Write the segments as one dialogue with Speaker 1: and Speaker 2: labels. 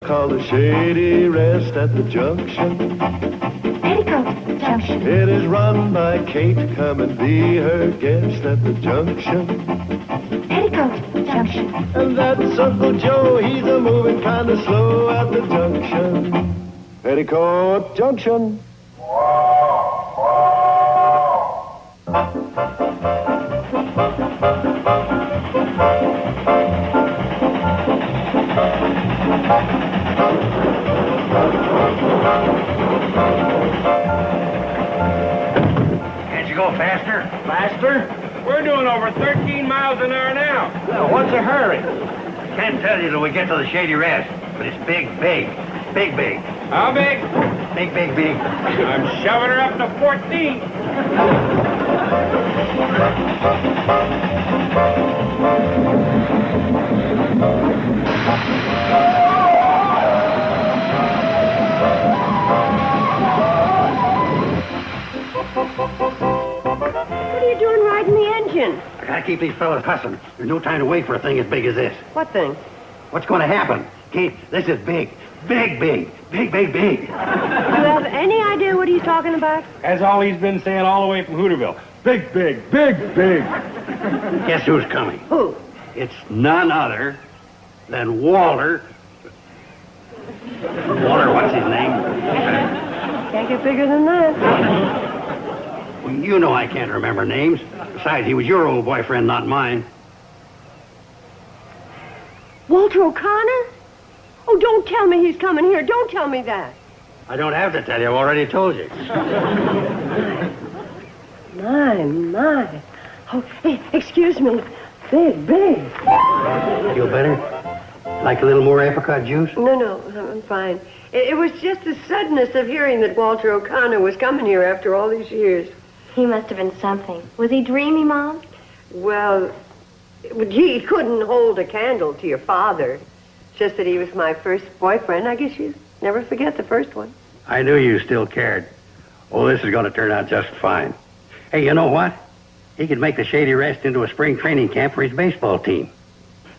Speaker 1: Call a shady rest at the Junction.
Speaker 2: Petticoat Junction.
Speaker 1: It is run by Kate. Come and be her guest at the Junction.
Speaker 2: Petticoat Junction.
Speaker 1: And that's Uncle Joe. He's a moving kind of slow at the Junction. Petticoat Junction.
Speaker 3: Can't you go faster?
Speaker 4: Faster? We're doing over 13 miles an hour now.
Speaker 3: Well, what's the hurry? I can't tell you till we get to the Shady Rest, but it's big. Big.
Speaker 4: How big?
Speaker 3: Big.
Speaker 4: I'm shoving her up to 14.
Speaker 5: What are you doing riding the engine?
Speaker 3: I gotta keep these fellas hustling. There's no time to wait for a thing as big as this.
Speaker 5: What thing?
Speaker 3: What's going to happen? Kate, this is big. Big.
Speaker 5: Do you have any idea what he's talking about?
Speaker 4: That's all he's been saying all the way from Hooterville. Big.
Speaker 3: Guess who's coming?
Speaker 5: Who?
Speaker 3: It's none other than Walter. Walter, what's his name?
Speaker 5: Can't get bigger than that.
Speaker 3: Well, you know I can't remember names. Besides, he was your old boyfriend, not mine.
Speaker 5: Walter O'Connor? Oh, don't tell me he's coming here. Don't tell me that.
Speaker 3: I don't have to tell you. I've already told you.
Speaker 5: My. Oh, hey, excuse me. Big.
Speaker 3: Feel better? Like a little more apricot juice?
Speaker 5: No, I'm fine. It was just the suddenness of hearing that Walter O'Connor was coming here after all these years.
Speaker 2: He must have been something. Was he dreamy, Mom?
Speaker 5: Well, he couldn't hold a candle to your father. Just that he was my first boyfriend. I guess you never forget the first one.
Speaker 3: I knew you still cared. Oh, this is going to turn out just fine. Hey, you know what? He could make the Shady Rest into a spring training camp for his baseball team.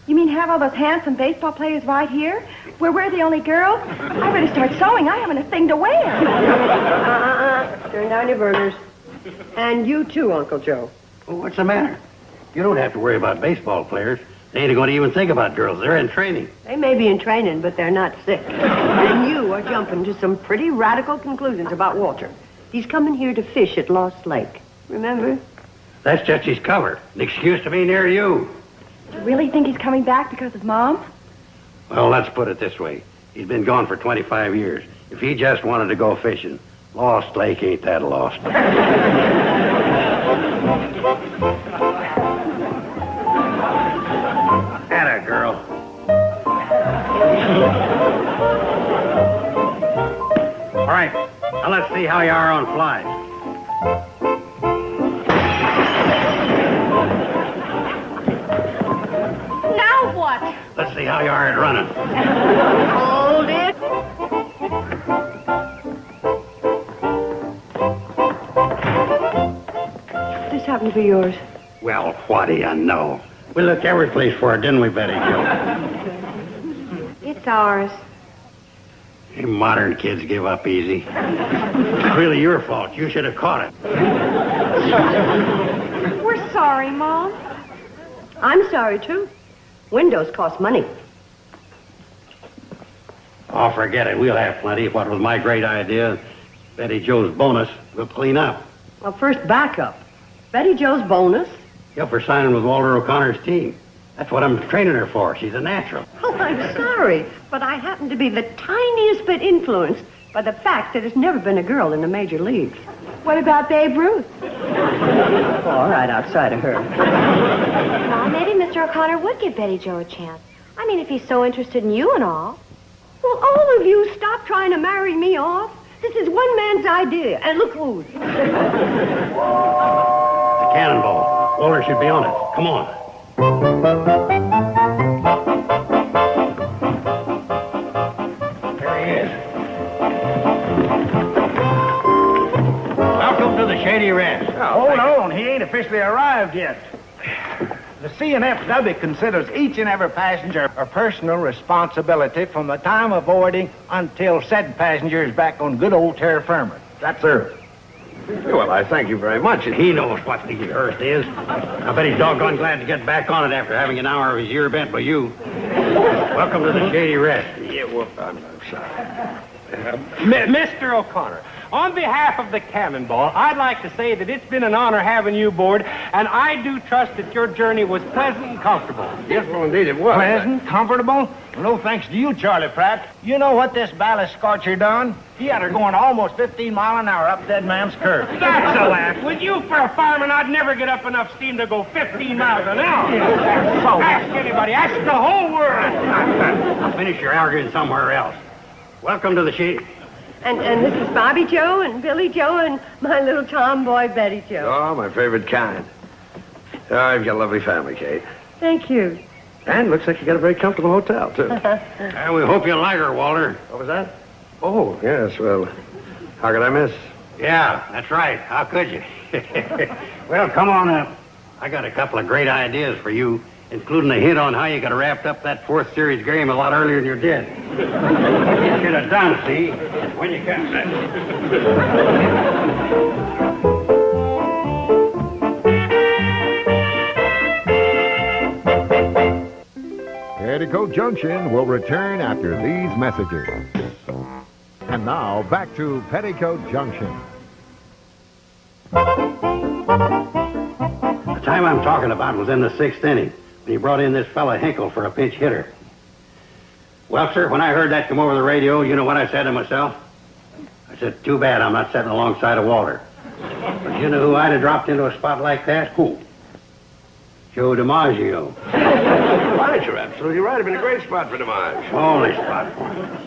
Speaker 6: You mean have all those handsome baseball players right here, where we're the only girls? I better start sewing. I haven't a thing to wear.
Speaker 5: Turn down your burners. And you too, Uncle Joe.
Speaker 3: Well, what's the matter? You don't have to worry about baseball players. They ain't going to even think about girls. They're in training.
Speaker 5: They may be in training, but they're not sick. And you are jumping to some pretty radical conclusions about Walter. He's coming here to fish at Lost Lake. Remember?
Speaker 3: That's just his cover. An excuse to be near you.
Speaker 6: Do you really think he's coming back because of Mom?
Speaker 3: Well, let's put it this way. He's been gone for 25 years. If he just wanted to go fishing, Lost Lake ain't that lost. Atta girl. All right, now let's see how you are on flies.
Speaker 6: Now what?
Speaker 3: Let's see how you are at running.
Speaker 5: Hold it. This happened to be yours.
Speaker 3: Well, what do you know? We looked every place for it, didn't we, Betty Jo?
Speaker 5: It's ours.
Speaker 3: You modern kids give up easy. It's really your fault. You should have caught it.
Speaker 6: We're sorry, Mom.
Speaker 5: I'm sorry, too. Windows cost money.
Speaker 3: Oh, forget it. We'll have plenty. What was my great idea, Betty Jo's bonus, we'll clean up.
Speaker 5: Well, first, back up. Betty Jo's bonus?
Speaker 3: Yeah, for signing with Walter O'Connor's team. That's what I'm training her for. She's a natural.
Speaker 5: Oh, I'm sorry, but I happen to be the tiniest bit influenced by the fact that there's never been a girl in the major leagues.
Speaker 6: What about Babe Ruth?
Speaker 5: All right, outside of her.
Speaker 2: Mom, maybe Mr. O'Connor would give Betty Jo a chance. I mean, if he's so interested in you and all.
Speaker 5: Well, all of you stop trying to marry me off. This is one man's idea, and look whose.
Speaker 3: The cannonball. Walter should be on it. Come on. There he is. Welcome to the Shady Rest.
Speaker 4: Now, hold on. He ain't officially arrived yet. The
Speaker 7: C&FW considers each and every passenger a personal responsibility from the time of boarding until said passenger is back on good old terra firma. That's Earth.
Speaker 3: Well, I thank you very much. He knows what the Earth is. I bet he's doggone glad to get back on it after having an hour of his year bent by you. Welcome to the Shady Rest.
Speaker 8: Yeah, well, I'm sorry. Mr. O'Connor, on behalf of the Cannonball, I'd like to say that it's been an honor having you aboard, and I do trust that your journey was pleasant and comfortable.
Speaker 3: Yes, well, indeed it was.
Speaker 7: Pleasant, comfortable? No thanks to you, Charlie Pratt. You know what this ballast scorcher done? He had her going almost 15 miles an hour up Dead Man's Curve.
Speaker 8: That's a laugh. With you for a fireman, I'd never get up enough steam to go 15 miles an hour. So ask anybody. Ask the whole world.
Speaker 3: I'll finish your arguing somewhere else. Welcome to the Shady.
Speaker 5: And this is Bobby Joe and Billy Joe and my little tomboy Betty Joe.
Speaker 8: Oh, my favorite kind. Oh, you've got a lovely family, Kate.
Speaker 5: Thank you.
Speaker 8: And looks like you got a very comfortable hotel, too.
Speaker 3: And we hope you like her, Walter.
Speaker 8: What was that? Oh, yes, well, how could I miss?
Speaker 3: Yeah, that's right. How could you? Well, come on up. I got a couple of great ideas for you, including a hint on how you could have wrapped up that fourth series game a lot earlier than you did. You should have done, see, when you got that.
Speaker 9: Petticoat Junction will return after these messages. And now, back to Petticoat Junction.
Speaker 3: The time I'm talking about was in the sixth inning, when he brought in this fella Hinkle for a pinch hitter. Well, sir, when I heard that come over the radio, you know what I said to myself? I said, too bad I'm not sitting alongside of Walter. But you know who I'd have dropped into a spot like that? Who? Joe DiMaggio.
Speaker 8: Right, you're absolutely right. It'd been a great spot for DiMaggio.
Speaker 3: Only spot for him.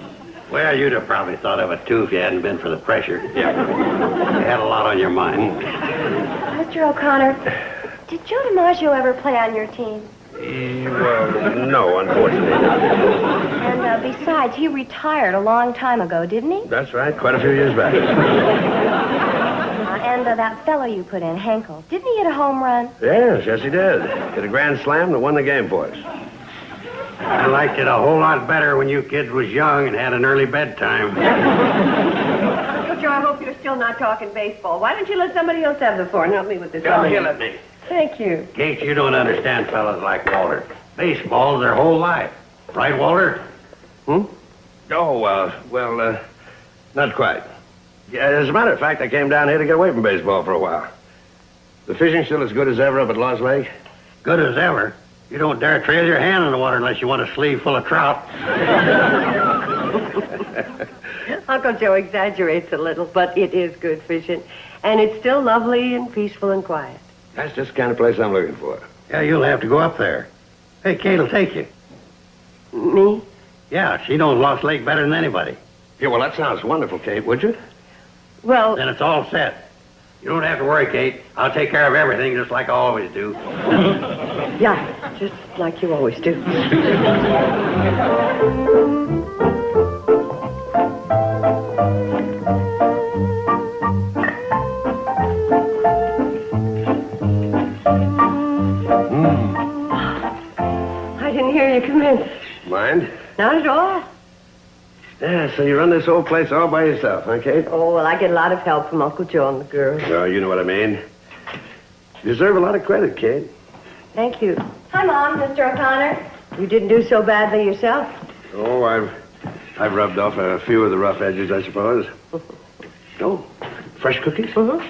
Speaker 3: Well, you'd have probably thought of it, too, if you hadn't been for the pressure.
Speaker 8: Yeah.
Speaker 3: You had a lot on your mind.
Speaker 2: Mr. O'Connor, did Joe DiMaggio ever play on your team?
Speaker 8: Well, no, unfortunately not.
Speaker 2: And besides, he retired a long time ago, didn't he?
Speaker 8: That's right, quite a few years back.
Speaker 2: And that fellow you put in, Henkel, didn't he hit a home run?
Speaker 8: Yes, he did. Hit a grand slam that won the game for us.
Speaker 3: I liked it a whole lot better when you kids was young and had an early bedtime.
Speaker 5: Uncle Joe, I hope you're still not talking baseball. Why don't you let somebody else have the floor and help me with this?
Speaker 3: Don't yell at me.
Speaker 5: Thank you.
Speaker 3: Kate, you don't understand fellas like Walter. Baseball's their whole life. Right, Walter?
Speaker 8: Oh, not quite. Yeah, as a matter of fact, I came down here to get away from baseball for a while. The fishing's still as good as ever up at Lost Lake.
Speaker 3: Good as ever. You don't dare trail your hand in the water unless you want a sleeve full of trout.
Speaker 5: Uncle Joe exaggerates a little, but it is good fishing. And it's still lovely and peaceful and quiet.
Speaker 8: That's just the kind of place I'm looking for.
Speaker 3: Yeah, you'll have to go up there. Hey, Kate'll take you.
Speaker 5: Me?
Speaker 3: Yeah, she knows Lost Lake better than anybody.
Speaker 8: Yeah, well, that sounds wonderful, Kate, would you?
Speaker 5: Well...
Speaker 3: Then it's all set. You don't have to worry, Kate. I'll take care of everything just like I always do.
Speaker 5: Yeah, just like you always do. I didn't hear you come in.
Speaker 8: Mind?
Speaker 5: Not at all.
Speaker 8: Yeah, so you run this whole place all by yourself, huh, Kate?
Speaker 5: Oh, well, I get a lot of help from Uncle Joe and the girls.
Speaker 8: Oh, you know what I mean. You deserve a lot of credit, Kate.
Speaker 5: Thank you.
Speaker 2: Hi, Mom, Mr. O'Connor.
Speaker 5: You didn't do so badly yourself.
Speaker 8: Oh, I've rubbed off a few of the rough edges, I suppose. Oh, fresh cookies?
Speaker 5: Mm-hmm.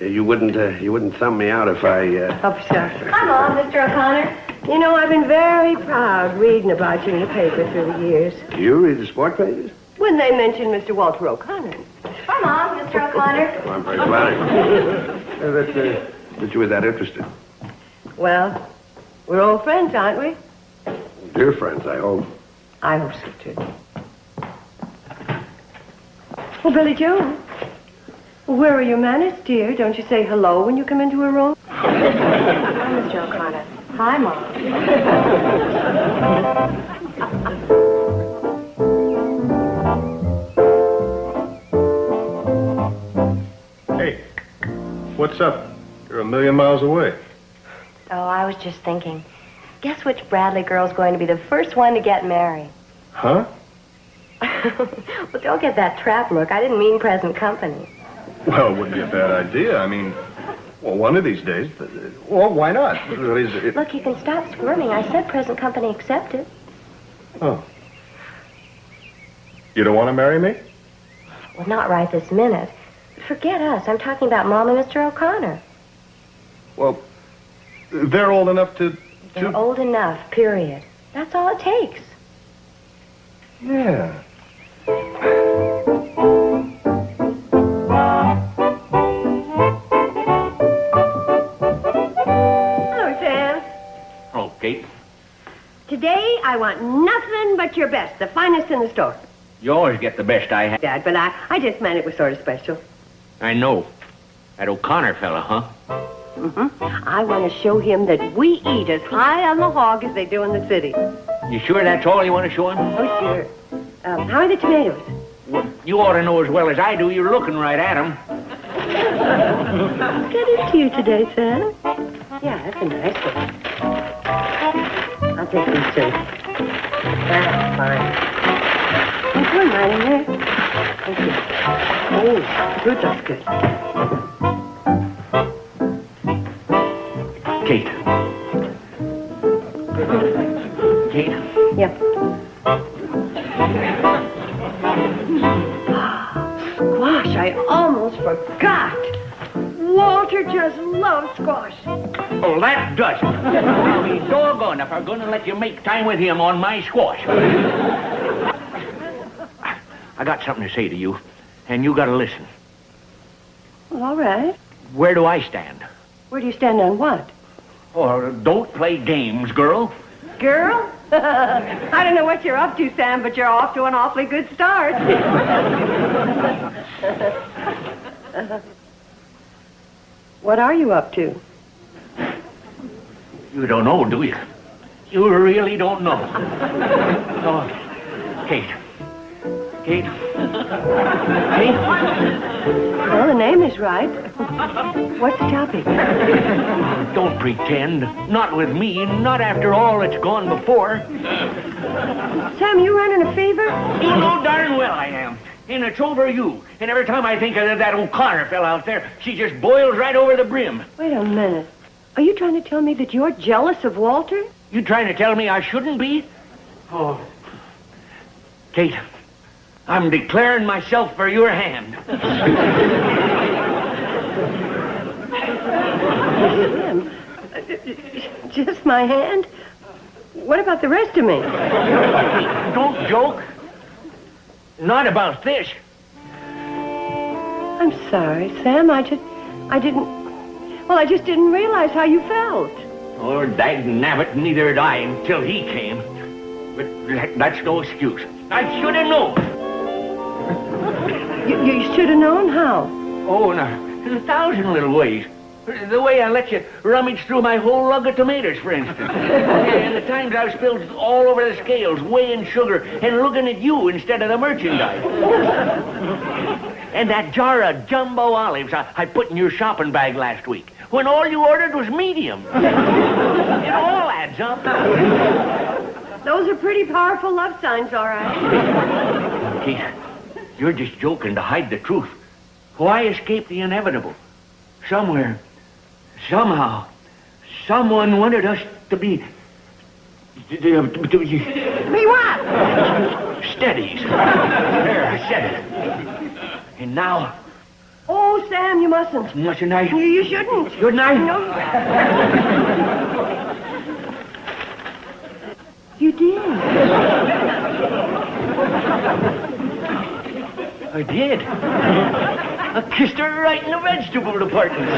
Speaker 8: Yeah, you wouldn't thumb me out if I,
Speaker 5: Oh, sure.
Speaker 2: Hi, Mom, Mr. O'Connor.
Speaker 5: You know, I've been very proud reading about you in the paper through the years.
Speaker 8: You read the sport pages?
Speaker 5: When they mentioned Mr. Walter O'Connor.
Speaker 2: Hi, Mom, Mr. O'Connor.
Speaker 8: Well, I'm very flattered. that you were that interested.
Speaker 5: Well, we're old friends, aren't we?
Speaker 8: Dear friends, I hope.
Speaker 5: I hope so, too. Well, Billy Joe, where are your manners, dear? Don't you say hello when you come into a room?
Speaker 2: Hi, Mr. O'Connor. Hi, Mom.
Speaker 1: Hey, what's up? You're a million miles away.
Speaker 2: Oh, I was just thinking. Guess which Bradley girl's going to be the first one to get married?
Speaker 1: Huh?
Speaker 2: Well, don't get that trap look. I didn't mean present company.
Speaker 1: Well, it wouldn't be a bad idea. I mean, well, one of these days. Well, why not?
Speaker 2: Look, you can stop squirming. I said present company accepted.
Speaker 1: Oh. You don't want to marry me?
Speaker 2: Well, not right this minute. Forget us. I'm talking about Mom and Mr. O'Connor.
Speaker 1: Well, they're old enough to...
Speaker 2: They're old enough, period. That's all it takes.
Speaker 1: Yeah.
Speaker 5: Hello, Sam.
Speaker 3: Oh, Kate.
Speaker 5: Today, I want nothing but your best, the finest in the store.
Speaker 3: You always get the best I have.
Speaker 5: Dad, but I just meant it was sort of special.
Speaker 3: I know. That O'Connor fella, huh?
Speaker 5: Mm-hmm. I want to show him that we eat as high on the hog as they do in the city.
Speaker 3: You sure that's all you want to show him?
Speaker 5: Oh, sure. How are the tomatoes?
Speaker 3: Well, you ought to know as well as I do. You're looking right at them.
Speaker 5: I'll get it to you today, Sam. Yeah, that's a nice one. I'll take these two. That's fine. There's one right in there. Thank you. Oh, good, that's good.
Speaker 3: Kate. Kate?
Speaker 5: Yep. Squash, I almost forgot. Walter just loves squash.
Speaker 3: Oh, that does it. I'll be doggone if I'm going to let you make time with him on my squash. I got something to say to you, and you got to listen.
Speaker 5: Well, all right.
Speaker 3: Where do I stand?
Speaker 5: Where do you stand on what?
Speaker 3: Oh, don't play games, girl.
Speaker 5: Girl? I don't know what you're up to, Sam, but you're off to an awfully good start. What are you up to?
Speaker 3: You don't know, do you? You really don't know. Oh, Kate. Kate? Kate?
Speaker 5: Well, the name is right. What's the topic?
Speaker 3: Don't pretend. Not with me. Not after all that's gone before.
Speaker 5: Sam, you running a fever?
Speaker 3: You know darn well I am. And it's over you. And every time I think of that O'Connor fella out there, she just boils right over the brim.
Speaker 5: Wait a minute. Are you trying to tell me that you're jealous of Walter?
Speaker 3: You trying to tell me I shouldn't be? Oh. Kate, I'm declaring myself for your hand.
Speaker 5: Sam, just my hand? What about the rest of me?
Speaker 3: Don't joke. Not about this.
Speaker 5: I'm sorry, Sam. I just didn't realize how you felt.
Speaker 3: Oh, dagnabbit, neither did I until he came. But that's no excuse. I should have known.
Speaker 5: You should have known how.
Speaker 3: Oh, in a thousand little ways. The way I let you rummage through my whole lug of tomatoes, for instance. And the times I've spilled all over the scales, weighing sugar, and looking at you instead of the merchandise. And that jar of jumbo olives I put in your shopping bag last week, when all you ordered was medium. It all adds up.
Speaker 5: Those are pretty powerful love signs, all right.
Speaker 3: Keith, you're just joking to hide the truth. Why escape the inevitable? Somewhere, somehow, someone wanted us to be...
Speaker 5: Be what?
Speaker 3: Steadies. There, I said it. And now...
Speaker 5: Oh, Sam, you mustn't.
Speaker 3: Mustn't I?
Speaker 5: You shouldn't.
Speaker 3: Shouldn't I?
Speaker 5: No. You did.
Speaker 3: I did. I kissed her right in the vegetable department.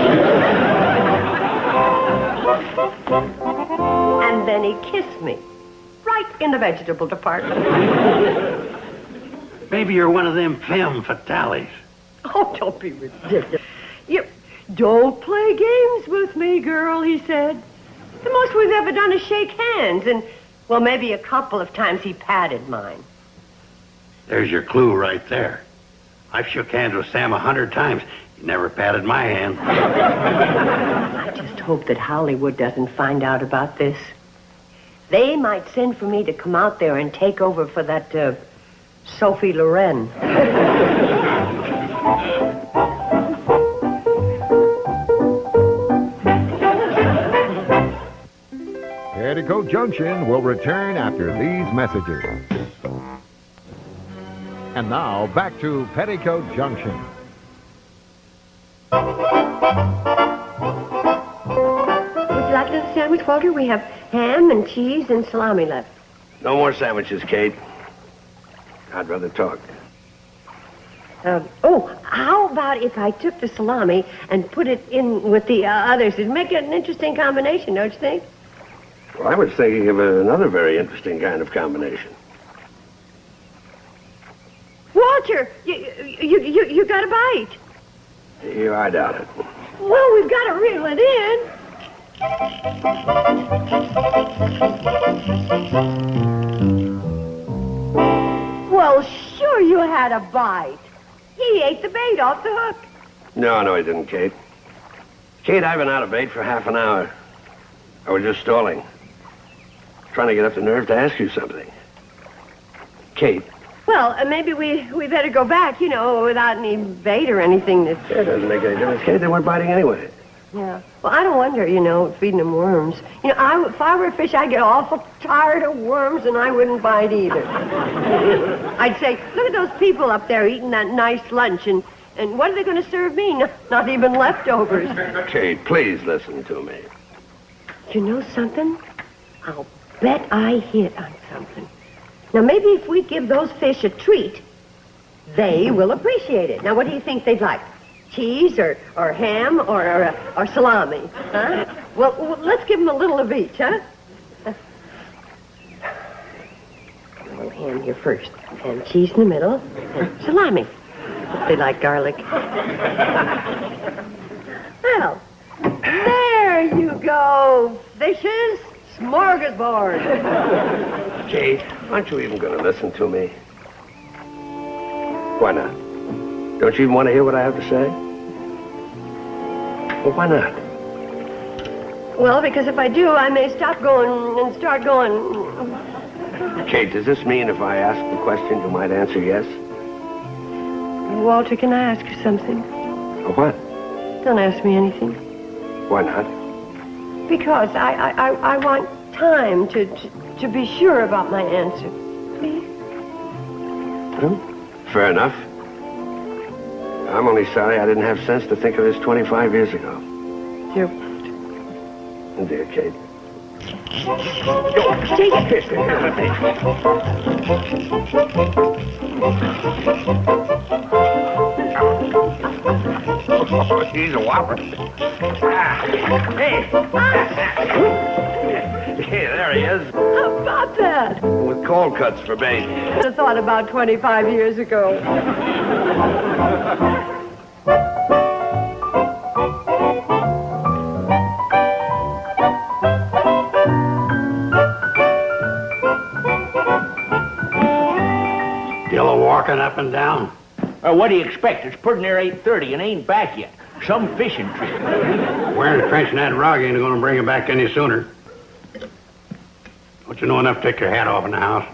Speaker 5: And then he kissed me. Right in the vegetable department.
Speaker 3: Maybe you're one of them femme fatales.
Speaker 5: Oh, don't be ridiculous. You don't play games with me, girl, he said. The most we've ever done is shake hands, and, well, maybe a couple of times he patted mine.
Speaker 3: There's your clue right there. I've shook hands with Sam 100 times. He never patted my hand.
Speaker 5: I just hope that Hollywood doesn't find out about this. they might send for me to come out there and take over for that, Sophie Loren.
Speaker 9: Petticoat Junction will return after these messages. And now, back to Petticoat Junction.
Speaker 2: Would you like another sandwich, Walter? We have ham and cheese and salami left.
Speaker 3: No more sandwiches, Kate. I'd rather talk.
Speaker 5: How about if I took the salami and put it in with the others? It'd make it an interesting combination, don't you think?
Speaker 3: Well, I was thinking of another very interesting kind of combination.
Speaker 5: Walter, you got a bite.
Speaker 3: Yeah, I doubt it.
Speaker 5: Well, we've got to reel it in. Well, sure you had a bite. He ate the bait off the hook.
Speaker 3: No, he didn't, Kate. Kate, I've been out of bait for half an hour. I was just stalling. Trying to get up the nerve to ask you something. Kate.
Speaker 5: Well, maybe we better go back, without any bait or anything.
Speaker 3: It doesn't make any difference, Kate. They weren't biting anyway.
Speaker 5: Yeah. Well, I don't wonder, feeding them worms. If I were a fish, I'd get awful tired of worms, and I wouldn't bite either. I'd say, look at those people up there eating that nice lunch, and what are they going to serve me? Not even leftovers.
Speaker 3: Kate, please listen to me.
Speaker 5: You know something? I'll bet I hit on something. Now, maybe if we give those fish a treat, they will appreciate it. Now, what do you think they'd like? Cheese or ham or salami? Huh? Well, let's give them a little of each, huh? A little ham here first, and cheese in the middle, and salami. If they like garlic. Well, there you go. Fishes. Smorgasbord.
Speaker 3: Kate, aren't you even going to listen to me? Why not? Don't you even want to hear what I have to say? Well, why not?
Speaker 5: Well, because if I do, I may stop going and start going.
Speaker 3: Kate, does this mean if I ask the question, you might answer yes?
Speaker 5: Walter, can I ask you something?
Speaker 3: What?
Speaker 5: Don't ask me anything.
Speaker 3: Why not?
Speaker 5: Because I want time to be sure about my answer. Please?
Speaker 3: Well, fair enough. I'm only sorry I didn't have sense to think of this 25 years ago.
Speaker 5: Dear
Speaker 3: Dear Kate. He's a whopper. Hey, there he is.
Speaker 5: How about that?
Speaker 3: With cold cuts for bait.
Speaker 5: I'd have thought about 25 years ago.
Speaker 3: Still walking up and down?
Speaker 10: What do you expect? It's pretty near 8:30 and ain't back yet. Some fishing trip.
Speaker 3: Wearing a trench in that rug ain't going to bring him back any sooner. Don't you know enough to take your hat off in the house?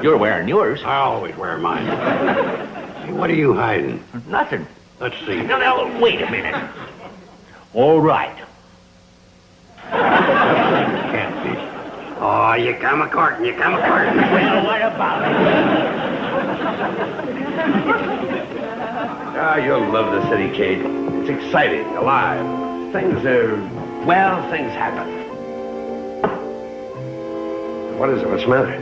Speaker 10: You're wearing yours.
Speaker 3: I always wear mine. Hey, what are you hiding?
Speaker 10: Nothing.
Speaker 3: Let's see.
Speaker 10: No, wait a minute. All right.
Speaker 3: Catfish. Oh, you come a-courting, you come a-courting.
Speaker 10: Well, what about it?
Speaker 3: Ah, you'll love the city, Kate. It's exciting, alive. Things happen. What is it? What's the matter?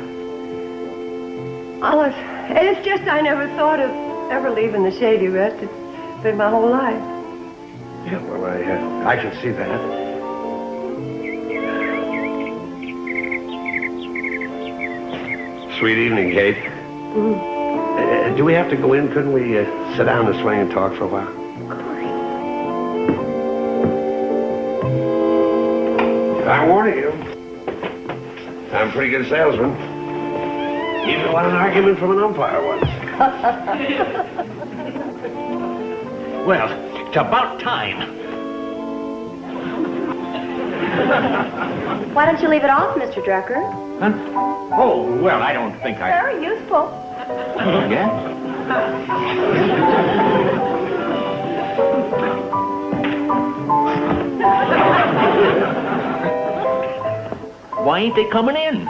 Speaker 5: Olive, it's just I never thought of ever leaving the Shady Rest. It's been my whole life.
Speaker 3: Yeah, well, I can see that. Sweet evening, Kate. Do we have to go in? Couldn't we sit down this way and talk for a while? I'm warning you. I'm a pretty good salesman. Even won an argument from an umpire once.
Speaker 10: Well, it's about time.
Speaker 2: Why don't you leave it off, Mr. Drucker?
Speaker 10: Huh? Oh, well, I don't think I...
Speaker 6: Very useful.
Speaker 10: Yeah? Why ain't they coming in?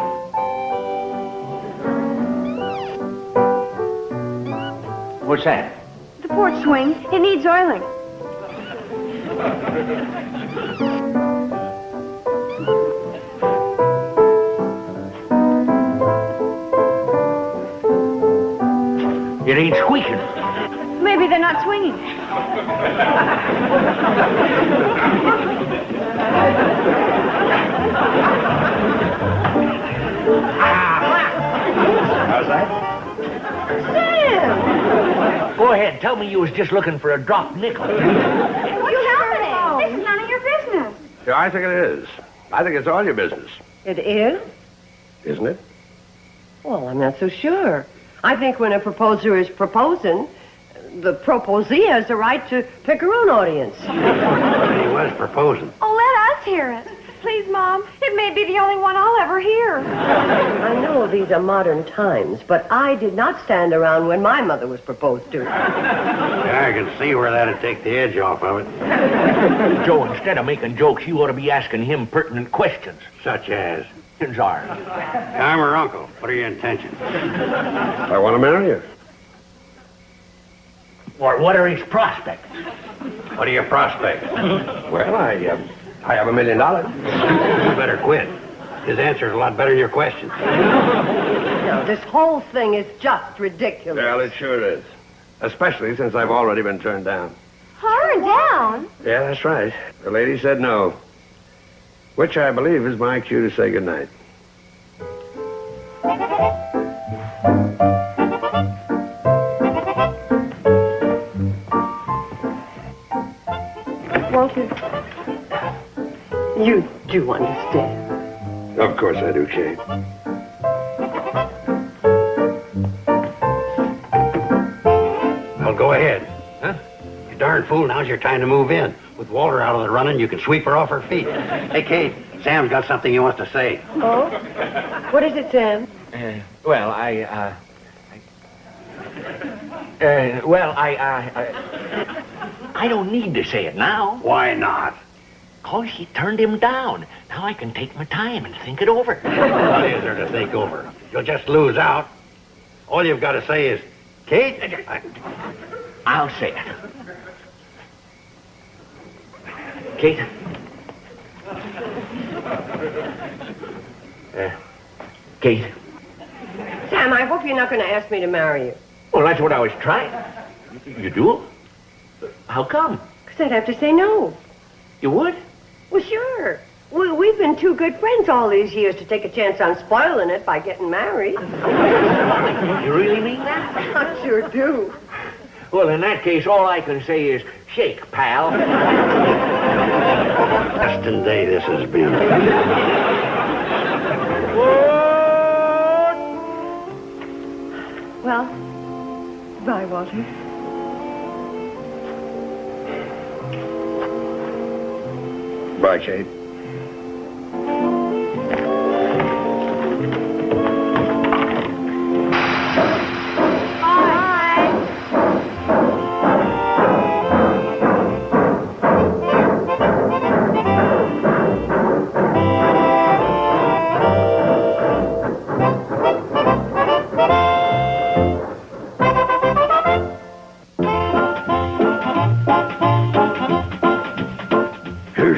Speaker 10: What's that?
Speaker 6: The porch swing. It needs oiling.
Speaker 10: It ain't squeaking.
Speaker 6: Maybe they're not swinging.
Speaker 3: How's that?
Speaker 6: Sam!
Speaker 10: Go ahead, tell me you was just looking for a dropped nickel.
Speaker 6: What's happening? This is none of your business.
Speaker 11: Yeah, I think it is. I think it's all your business,
Speaker 5: It is?
Speaker 11: isn't it?
Speaker 5: Well, I'm not so sure. I think when a proposer is proposing, the proposee has the right to pick her own audience.
Speaker 3: He was proposing.
Speaker 6: Oh, let us hear it. Please, Mom. It may be the only one I'll ever hear.
Speaker 5: I know these are modern times, but I did not stand around when my mother was proposed to.
Speaker 3: Yeah, I can see where that'd take the edge off of it.
Speaker 10: Joe, instead of making jokes, you ought to be asking him pertinent questions.
Speaker 3: Such as,
Speaker 10: Questions are.
Speaker 3: I'm her uncle. What are your intentions?
Speaker 11: I want to marry you.
Speaker 10: Or what are his prospects?
Speaker 3: What are your prospects?
Speaker 11: Well, I have $1 million.
Speaker 3: You better quit. His answer's a lot better than your questions.
Speaker 5: No, this whole thing is just ridiculous.
Speaker 11: Well, it sure is. Especially since I've already been turned down.
Speaker 6: Turned down?
Speaker 11: Yeah, that's right. The lady said no. Which I believe is my cue to say goodnight.
Speaker 5: Walter, you do understand.
Speaker 11: Of course I do, Kate.
Speaker 3: Well, go ahead. Huh? You darn fool, now's your time to move in. With Walter out of the running, you can sweep her off her feet. Hey, Kate, Sam's got something he wants to say.
Speaker 5: Oh? What is it, Sam?
Speaker 10: Well, I don't need to say it now.
Speaker 3: Why not?
Speaker 10: 'Cause he turned him down. Now I can take my time and think it over.
Speaker 3: What is there to think over? You'll just lose out. All you've got to say is, Kate,
Speaker 10: I'll say it. Kate? Kate?
Speaker 5: Sam, I hope you're not going to ask me to marry you.
Speaker 10: Well, that's what I was trying. You do? How come?
Speaker 5: Because I'd have to say no.
Speaker 10: You would?
Speaker 5: Well, sure. We've been two good friends all these years to take a chance on spoiling it by getting married.
Speaker 10: You really mean that?
Speaker 5: I sure do.
Speaker 10: Well, in that case, all I can say is, shake, pal.
Speaker 3: destined day this has been.
Speaker 6: Well, bye, Walter.
Speaker 11: Bye, Kate.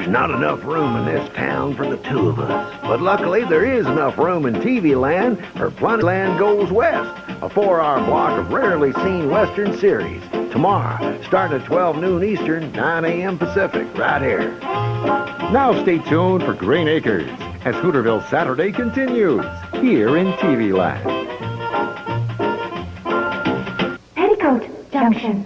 Speaker 9: Not enough room in this town for the two of us. But luckily, there is enough room in TV Land for Plentyland Goes West, a 4-hour block of rarely seen Western series. Tomorrow, starting at 12 noon Eastern, 9 a.m. Pacific, right here. Now stay tuned for Green Acres as Hooterville Saturday continues here in TV Land.
Speaker 2: Petticoat Junction.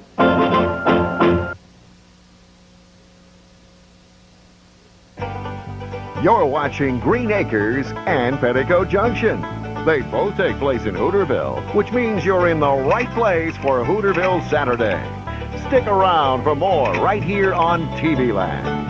Speaker 9: You're watching Green Acres and Petticoat Junction. They both take place in Hooterville, which means you're in the right place for Hooterville Saturday. Stick around for more right here on TV Land.